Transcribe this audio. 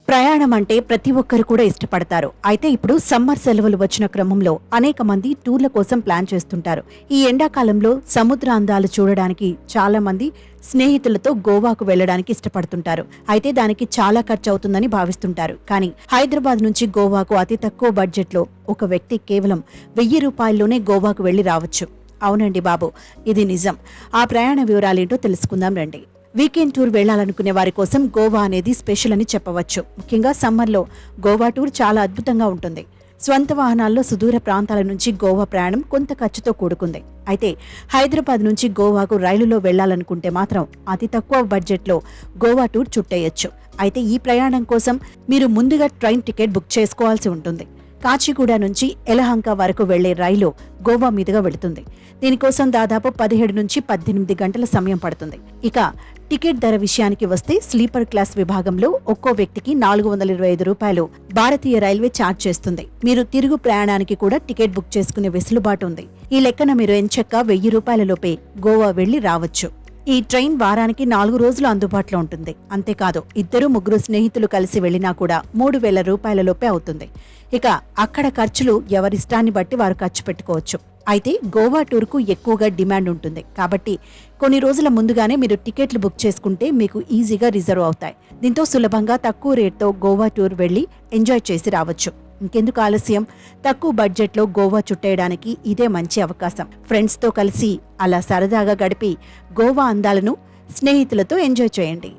ప్రయాణం అంటే ప్రతి ఒక్కరు కూడా ఇష్టపడతారు. అయితే ఇప్పుడు సమ్మర్ సెలవులు వచ్చిన క్రమంలో అనేక మంది టూర్ల కోసం ప్లాన్ చేస్తుంటారు. ఈ ఎండాకాలంలో సముద్ర అందాలు చూడడానికి చాలా మంది స్నేహితులతో గోవాకు వెళ్లడానికి ఇష్టపడుతుంటారు. అయితే దానికి చాలా ఖర్చు అవుతుందని భావిస్తుంటారు. కానీ హైదరాబాద్ నుంచి గోవాకు అతి తక్కువ బడ్జెట్లో ఒక వ్యక్తి కేవలం 1000 రూపాయల్లోనే గోవాకు వెళ్లి రావచ్చు. అవునండి బాబు, ఇది నిజం. ఆ ప్రయాణ వివరాలేంటో తెలుసుకుందాం రండి. వీకెండ్ టూర్ వెళ్లాలనుకునే వారి కోసం గోవా అనేది స్పెషల్ అని చెప్పవచ్చు. ముఖ్యంగా సమ్మర్లో గోవా టూర్ చాలా అద్భుతంగా ఉంటుంది. స్వంత వాహనాల్లో సుదూర ప్రాంతాల నుంచి గోవా ప్రయాణం కొంత ఖర్చుతో కూడుకుంది. అయితే హైదరాబాద్ నుంచి గోవాకు రైలులో వెళ్లాలనుకుంటే మాత్రం అతి తక్కువ బడ్జెట్లో గోవా టూర్ చుట్టేయొచ్చు. అయితే ఈ ప్రయాణం కోసం మీరు ముందుగా ట్రైన్ టికెట్ బుక్ చేసుకోవాల్సి ఉంటుంది. కాచిగూడ నుంచి ఎలహంక వరకు వెళ్లే రైలు గోవా మీదుగా వెళుతుంది. దీనికోసం దాదాపు 17 నుంచి 18 గంటల సమయం పడుతుంది. ఇక టికెట్ ధర విషయానికి వస్తే స్లీపర్ క్లాస్ విభాగంలో ఒక్కో వ్యక్తికి 425 రూపాయలు భారతీయ రైల్వే ఛార్జ్ చేస్తుంది. మీరు తిరుగు ప్రయాణానికి కూడా టికెట్ బుక్ చేసుకునే వెసులుబాటు ఉంది. ఈ లెక్కన మీరు ఎంచక్కా 1000 రూపాయల లోపే గోవా వెళ్లి రావచ్చు. ఈ ట్రైన్ వారానికి 4 రోజులు అందుబాటులో ఉంటుంది. అంతేకాదు, 2-3 స్నేహితులు కలిసి వెళ్లినా కూడా 3000 రూపాయల లోపే అవుతుంది. ఇక అక్కడ ఖర్చులు ఎవరిష్టాన్ని బట్టి వారు ఖర్చు పెట్టుకోవచ్చు. అయితే గోవా టూర్కు ఎక్కువగా డిమాండ్ ఉంటుంది. కాబట్టి కొన్ని రోజుల ముందుగానే మీరు టికెట్లు బుక్ చేసుకుంటే మీకు ఈజీగా రిజర్వ్ అవుతాయి. దీంతో సులభంగా తక్కువ రేట్తో గోవా టూర్ వెళ్లి ఎంజాయ్ చేసి రావచ్చు. ఇంకెందుకు ఆలస్యం, తక్కువ బడ్జెట్లో గోవా చుట్టేయడానికి ఇదే మంచి అవకాశం. ఫ్రెండ్స్తో కలిసి అలా సరదాగా గడిపి గోవా అందాలను స్నేహితులతో ఎంజాయ్ చేయండి.